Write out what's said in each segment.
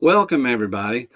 Welcome, everybody.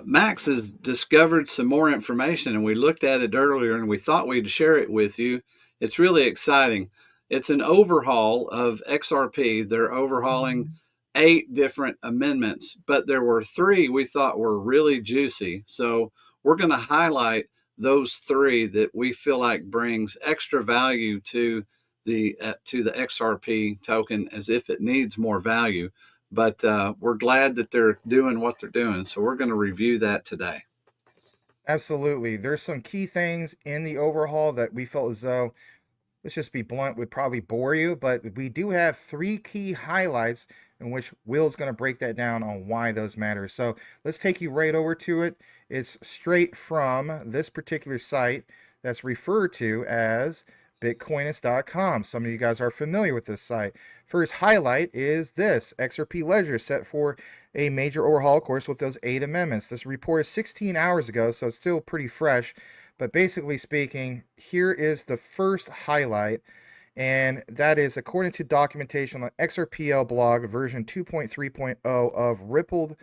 Max has discovered some more information, and we looked at it earlier and we thought we'd share it with you. It's really exciting. It's an overhaul of XRP. They're overhauling 8 different amendments, but there were 3 we thought were really juicy. So we're going to highlight those 3 that we feel like brings extra value to the XRP token as if it needs more value, but we're glad that they're doing what they're doing. So we're going to review that today. Absolutely. There's some key things in the overhaul that we felt as though, let's just be blunt, would probably bore you, but we do have 3 key highlights in which Will's going to break that down on why those matter. So let's take you right over to it. It's straight from this particular site that's referred to as Bitcoinist.com. Some of you guys are familiar with this site. First highlight is this XRP Ledger set for a major overhaul, of course, with those 8 amendments. This report is 16 hours ago, so it's still pretty fresh. But basically speaking, here is the first highlight, and that is according to documentation on XRPL blog version 2.3.0 of Ripple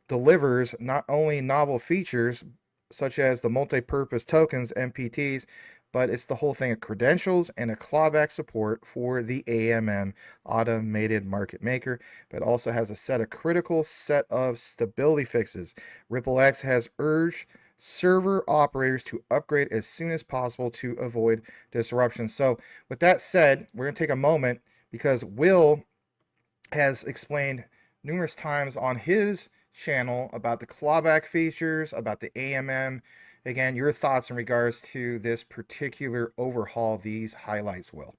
delivers not only novel features such as the multi-purpose tokens MPTs, but it's the whole thing of credentials and a clawback support for the AMM automated market maker, but also has a critical set of stability fixes. RippleX has urged server operators to upgrade as soon as possible to avoid disruption. So with that said, we're going to take a moment because Will has explained numerous times on his channel about the clawback features, about the AMM. Again, your thoughts in regards to this particular overhaul, these highlights, Will.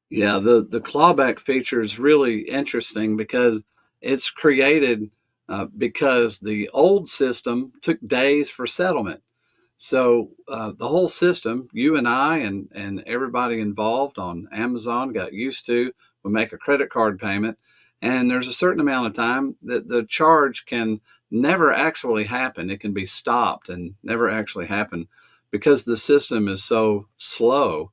Yeah, the clawback feature is really interesting because it's created because the old system took days for settlement. So the whole system, you and I and everybody involved on Amazon got used to. We make a credit card payment, and there's a certain amount of time that the charge can never actually happen. It can be stopped and never actually happen because the system is so slow,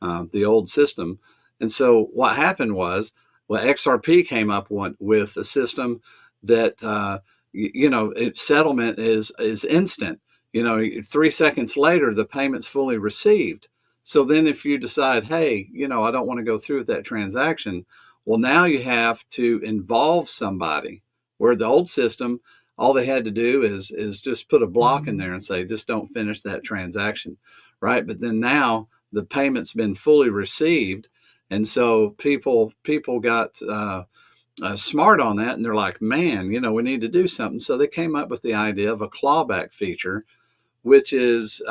the old system. And so what happened was, well, XRP came up with a system that settlement is instant. 3 seconds later, the payment's fully received. So then if you decide, hey, I don't want to go through with that transaction, well, now you have to involve somebody. Where the old system, all they had to do is just put a block in there and say, just don't finish that transaction, right? But then now the payment's been fully received, and so people got smart on that, and they're like, man, we need to do something. So they came up with the idea of a clawback feature, which is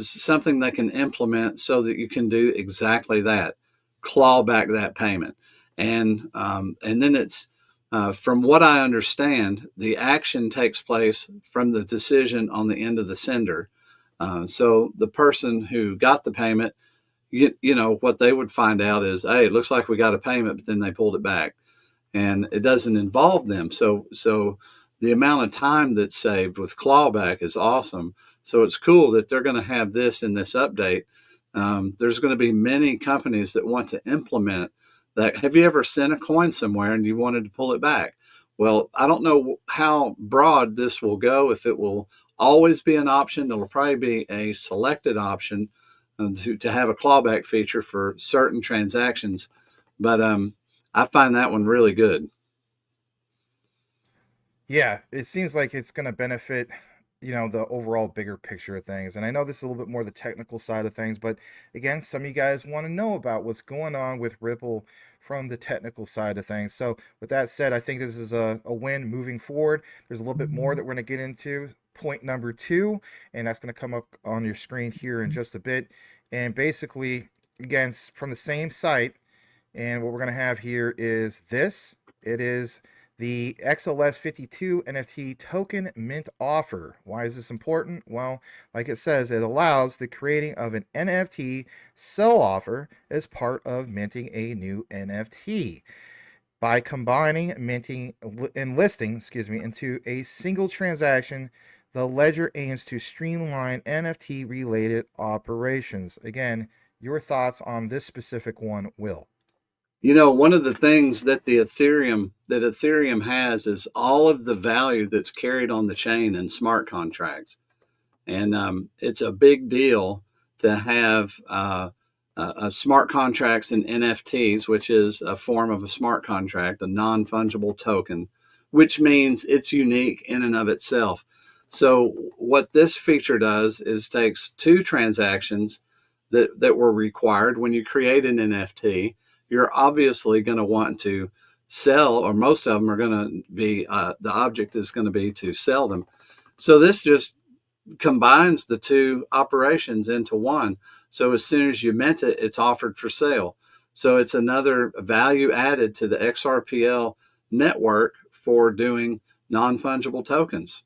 something they can implement so that you can do exactly that, claw back that payment, and then it's from what I understand, the action takes place from the decision on the end of the sender. So the person who got the payment, what they would find out is, hey, it looks like we got a payment, but then they pulled it back, and it doesn't involve them. So the amount of time that's saved with clawback is awesome. So it's cool that they're going to have this in this update. There's going to be many companies that want to implement that. Have you ever sent a coin somewhere and you wanted to pull it back? Well, I don't know how broad this will go, if it will always be an option. It'll probably be a selected option to have a clawback feature for certain transactions. But I find that one really good. Yeah, it seems like it's going to benefit, the overall bigger picture of things. And I know this is a little bit more the technical side of things, but again, some of you guys want to know about what's going on with Ripple from the technical side of things. So, with that said, I think this is a win moving forward. There's a little bit more that we're going to get into. Point number 2, and that's going to come up on your screen here in just a bit. And basically, again, from the same site, and what we're going to have here is this. It is the XLS52 NFT token mint offer. Why is this important? Well, like it says, it allows the creating of an NFT sell offer as part of minting a new NFT. By combining minting and listing, into a single transaction, the ledger aims to streamline NFT related operations. Again, your thoughts on this specific one, Will? One of the things that Ethereum has is all of the value that's carried on the chain in smart contracts. And it's a big deal to have smart contracts and NFTs, which is a form of a smart contract, a non fungible token, which means it's unique in and of itself. So, what this feature does is takes two transactions that were required when you create an NFT. You're obviously going to want to sell, or most of them are going to be, the object is going to be to sell them. So, this just combines the two operations into one. So as soon as you mint it, it's offered for sale. So it's another value added to the XRPL network for doing non fungible tokens.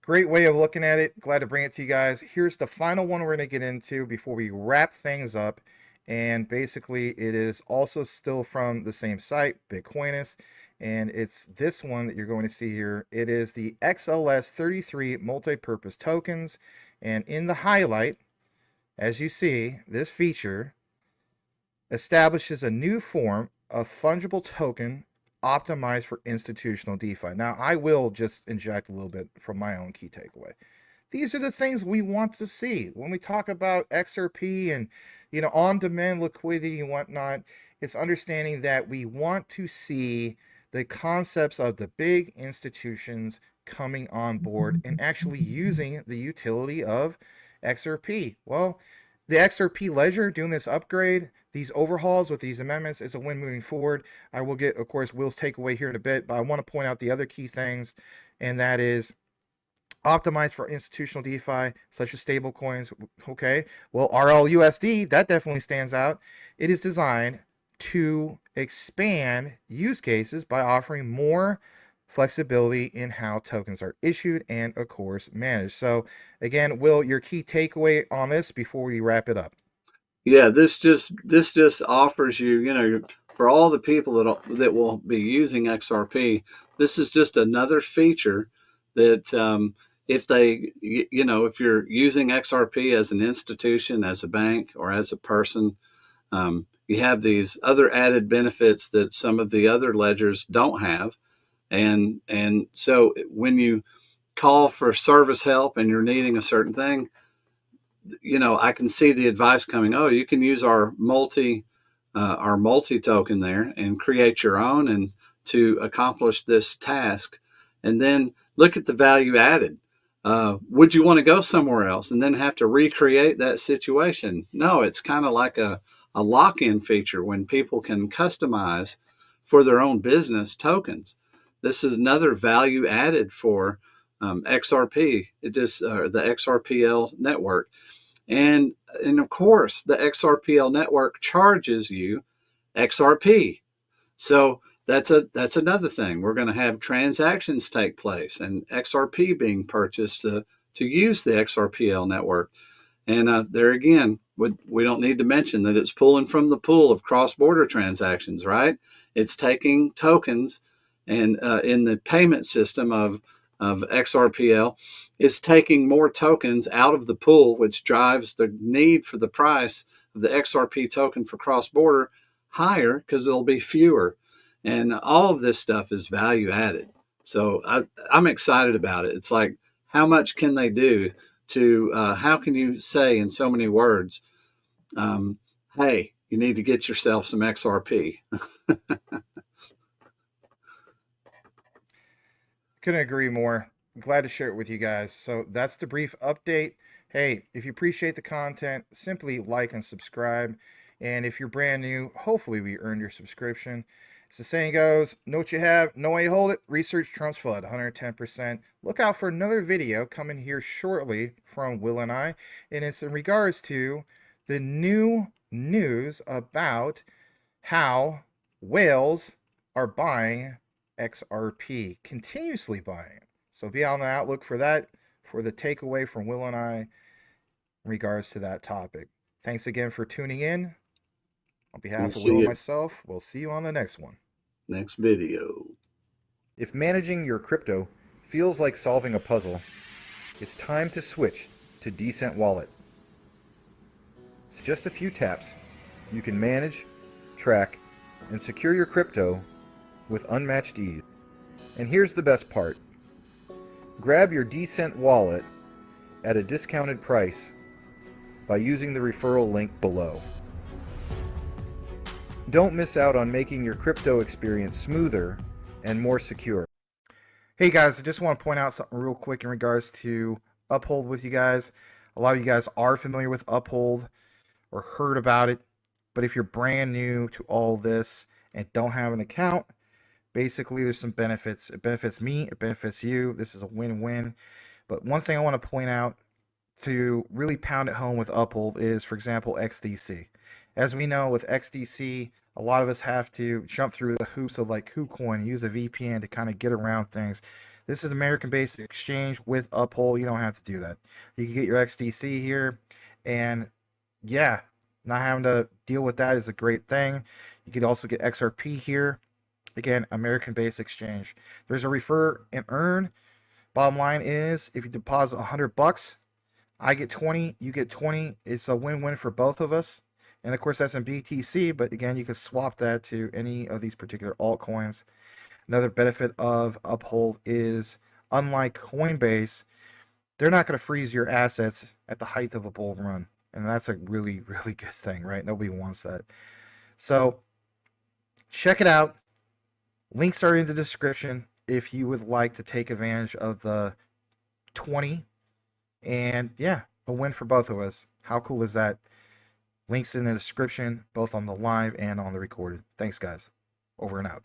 Great way of looking at it. Glad to bring it to you guys. Here's the final one we're going to get into before we wrap things up. And basically, it is also still from the same site, Bitcoinist. And it's this one that you're going to see here. It is the XLS33 multi-purpose tokens. And in the highlight, as you see, this feature establishes a new form of fungible token optimized for institutional DeFi. Now, I will just inject a little bit from my own key takeaway. These are the things we want to see when we talk about XRP and on-demand liquidity and whatnot. It's understanding that we want to see the concepts of the big institutions coming on board and actually using the utility of XRP. Well, the XRP Ledger doing this upgrade, these overhauls with these amendments is a win moving forward. I will get, of course, Will's takeaway here in a bit, but I want to point out the other key things, and that is optimized for institutional DeFi, such as stable coins. Okay, well, RLUSD, that definitely stands out. It is designed to expand use cases by offering more flexibility in how tokens are issued and, of course, managed. So, again, Will, your key takeaway on this before we wrap it up? Yeah, this just offers you, for all the people that will be using XRP, this is just another feature that if if you're using XRP as an institution, as a bank, or as a person, you have these other added benefits that some of the other ledgers don't have, and so when you call for service help and you're needing a certain thing, I can see the advice coming. Oh, you can use our multi token there and create your own and to accomplish this task, and then look at the value added. Would you want to go somewhere else and then have to recreate that situation? No, it's kind of like a lock-in feature when people can customize for their own business tokens. This is another value added for XRP. It just the XRPL network. And of course, the XRPL network charges you XRP. So that's another thing. We're going to have transactions take place and XRP being purchased to use the XRPL network. And there again, we don't need to mention that it's pulling from the pool of cross-border transactions, right? It's taking tokens and in the payment system of XRPL is taking more tokens out of the pool, which drives the need for the price of the XRP token for cross-border higher because there'll be fewer. And all of this stuff is value added. So I'm excited about it. It's like, how much can they do to, how can you say in so many words, hey, you need to get yourself some XRP? Couldn't agree more. Glad to share it with you guys. So that's the brief update. Hey, if you appreciate the content, simply like and subscribe. And if you're brand new, hopefully we earned your subscription. As the saying goes, know what you have, know why you hold it. Research trumps flood, 110%. Look out for another video coming here shortly from Will and I. And it's in regards to the new news about how whales are buying XRP, continuously buying it. So be on the outlook for that, for the takeaway from Will and I in regards to that topic. Thanks again for tuning in. On We'll behalf of see Will and you myself, we'll see you on the next one. next video. If managing your crypto feels like solving a puzzle, it's time to switch to Decent Wallet. So just a few taps, you can manage, track, and secure your crypto with unmatched ease. And here's the best part. Grab your Decent wallet at a discounted price by using the referral link below. Don't miss out on making your crypto experience smoother and more secure. Hey guys, I just want to point out something real quick in regards to Uphold with you guys. A lot of you guys are familiar with Uphold or heard about it, but if you're brand new to all this and don't have an account, basically there's some benefits. It benefits me, it benefits you. This is a win-win. But one thing I want to point out to really pound it home with Uphold is, for example, XDC. As we know, with XDC, a lot of us have to jump through the hoops of like KuCoin, use a VPN to kind of get around things. This is American-based exchange with Uphold. You don't have to do that. You can get your XDC here, and yeah, not having to deal with that is a great thing. You could also get XRP here. Again, American-based exchange. There's a refer and earn. Bottom line is, if you deposit $100, I get 20, you get 20. It's a win-win for both of us. And of course, that's in BTC, but again, you can swap that to any of these particular altcoins. Another benefit of Uphold is, unlike Coinbase, they're not going to freeze your assets at the height of a bull run. And that's a really, really good thing, right? Nobody wants that. So check it out. Links are in the description if you would like to take advantage of the 20. And yeah, a win for both of us. How cool is that? Links in the description, both on the live and on the recorded. Thanks, guys. Over and out.